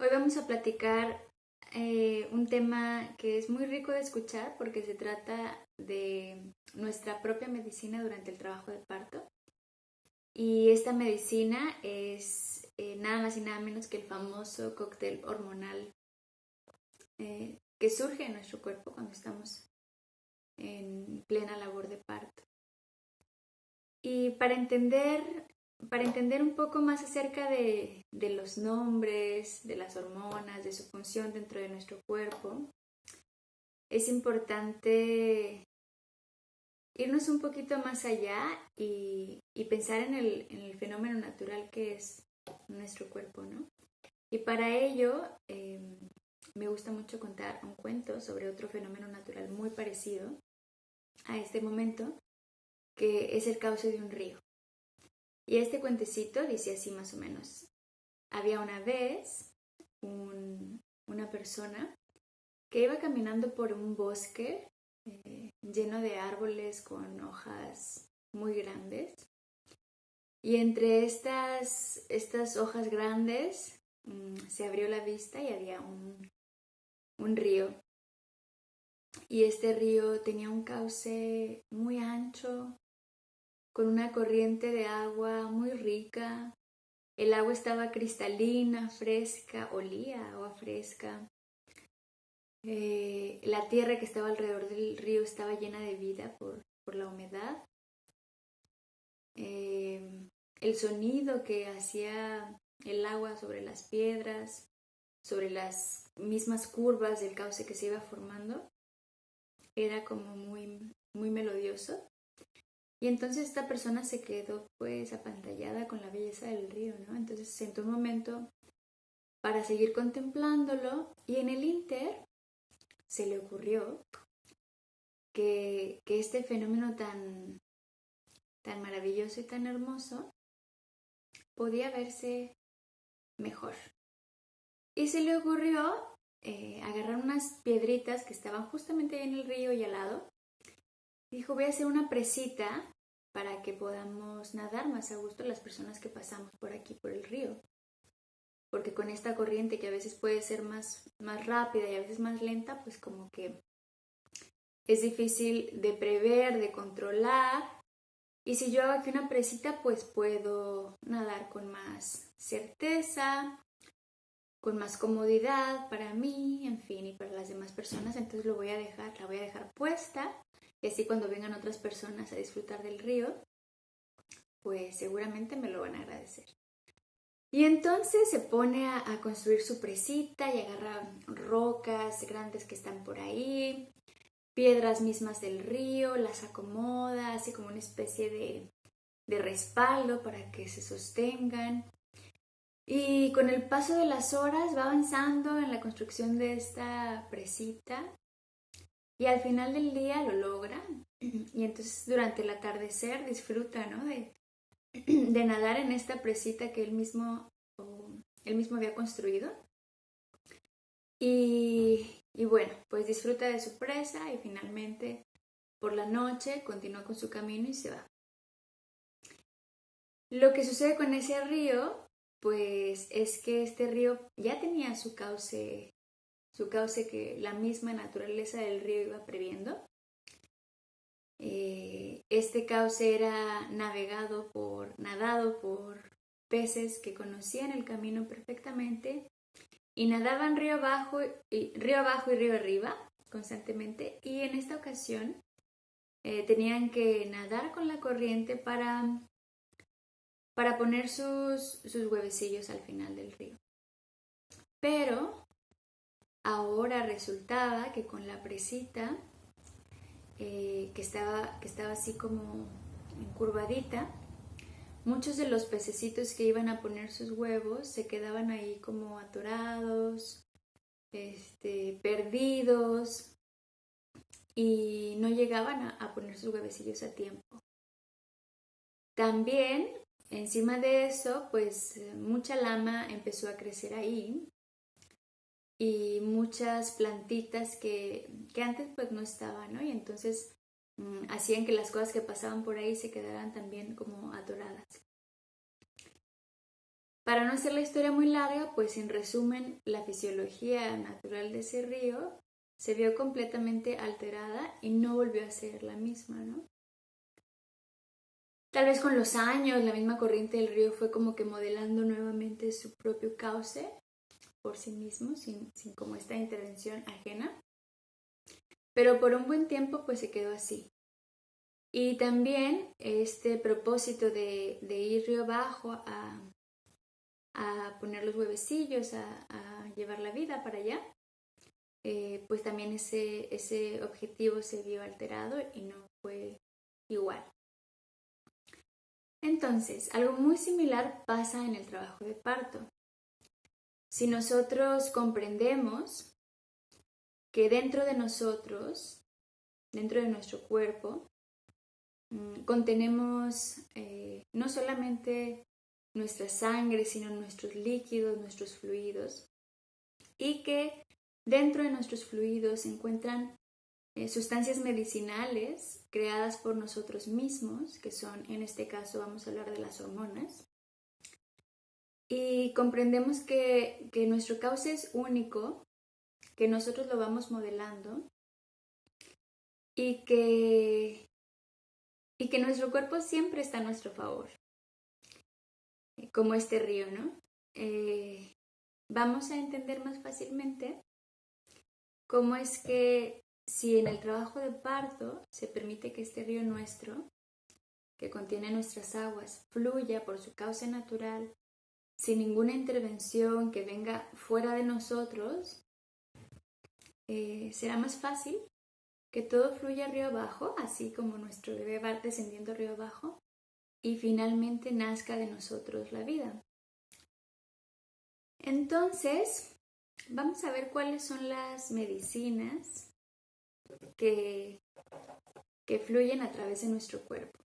Hoy vamos a platicar un tema que es muy rico de escuchar porque se trata de nuestra propia medicina durante el trabajo de parto. Y esta medicina es nada más y nada menos que el famoso cóctel hormonal que surge en nuestro cuerpo cuando estamos en plena labor de parto. Y para entender un poco más acerca de los nombres, de las hormonas, de su función dentro de nuestro cuerpo, es importante irnos un poquito más allá y pensar en el fenómeno natural que es nuestro cuerpo, ¿no? Y para ello me gusta mucho contar un cuento sobre otro fenómeno natural muy parecido a este momento, que es el cauce de un río. Y este cuentecito dice así más o menos. Había una vez una persona que iba caminando por un bosque lleno de árboles con hojas muy grandes. Y entre estas hojas grandes se abrió la vista y había un río. Y este río tenía un cauce muy ancho, con una corriente de agua muy rica. El agua estaba cristalina, fresca, olía a agua fresca. La tierra que estaba alrededor del río estaba llena de vida por la humedad. El sonido que hacía el agua sobre las piedras, sobre las mismas curvas del cauce que se iba formando, era como muy, muy melodioso. Y entonces esta persona se quedó pues apantallada con la belleza del río, ¿no? Entonces se sentó un momento para seguir contemplándolo y en el ínter se le ocurrió que este fenómeno tan maravilloso y tan hermoso podía verse mejor. Y se le ocurrió agarrar unas piedritas que estaban justamente ahí en el río y al lado. Dijo, voy a hacer una presita para que podamos nadar más a gusto las personas que pasamos por aquí, por el río. Porque con esta corriente que a veces puede ser más rápida y a veces más lenta, pues como que es difícil de prever, de controlar. Y si yo hago aquí una presita, pues puedo nadar con más certeza, con más comodidad para mí, en fin, y para las demás personas. Entonces la voy a dejar puesta. Y así cuando vengan otras personas a disfrutar del río, pues seguramente me lo van a agradecer. Y entonces se pone a construir su presita y agarra rocas grandes que están por ahí, piedras mismas del río, las acomoda, así como una especie de respaldo para que se sostengan. Y con el paso de las horas va avanzando en la construcción de esta presita y al final del día lo logra. Y entonces durante el atardecer disfruta, ¿no? de nadar en esta presita que él mismo había construido. Y bueno, pues disfruta de su presa y finalmente por la noche continúa con su camino y se va. Lo que sucede con ese río, pues es que este río ya tenía su cauce que la misma naturaleza del río iba previendo. Este cauce era nadado por peces que conocían el camino perfectamente y nadaban río abajo y río arriba constantemente, y en esta ocasión tenían que nadar con la corriente para poner sus huevecillos al final del río. Pero ahora resultaba que con la presita que estaba así como encurvadita, muchos de los pececitos que iban a poner sus huevos se quedaban ahí como atorados, perdidos, y no llegaban a poner sus huevecillos a tiempo. También, encima de eso, pues mucha lama empezó a crecer ahí y muchas plantitas que antes pues no estaban, ¿no? Y entonces hacían que las cosas que pasaban por ahí se quedaran también como atoradas. Para no hacer la historia muy larga, pues en resumen, la fisiología natural de ese río se vio completamente alterada y no volvió a ser la misma, ¿no? Tal vez con los años la misma corriente del río fue como que modelando nuevamente su propio cauce por sí mismo, sin como esta intervención ajena. Pero por un buen tiempo pues se quedó así. Y también este propósito de ir río abajo a poner los huevecillos, a llevar la vida para allá, pues también ese objetivo se vio alterado y no fue igual. Entonces, algo muy similar pasa en el trabajo de parto. Si nosotros comprendemos que dentro de nosotros, dentro de nuestro cuerpo, contenemos no solamente nuestra sangre, sino nuestros líquidos, nuestros fluidos, y que dentro de nuestros fluidos se encuentran sustancias medicinales creadas por nosotros mismos, que son, en este caso vamos a hablar de las hormonas, y comprendemos que nuestro cauce es único, que nosotros lo vamos modelando y que nuestro cuerpo siempre está a nuestro favor, como este río, ¿no? Vamos a entender más fácilmente cómo es que si en el trabajo de parto se permite que este río nuestro, que contiene nuestras aguas, fluya por su cauce natural, sin ninguna intervención que venga fuera de nosotros, será más fácil que todo fluya río abajo, así como nuestro bebé va descendiendo río abajo, y finalmente nazca de nosotros la vida. Entonces, vamos a ver cuáles son las medicinas que fluyen a través de nuestro cuerpo.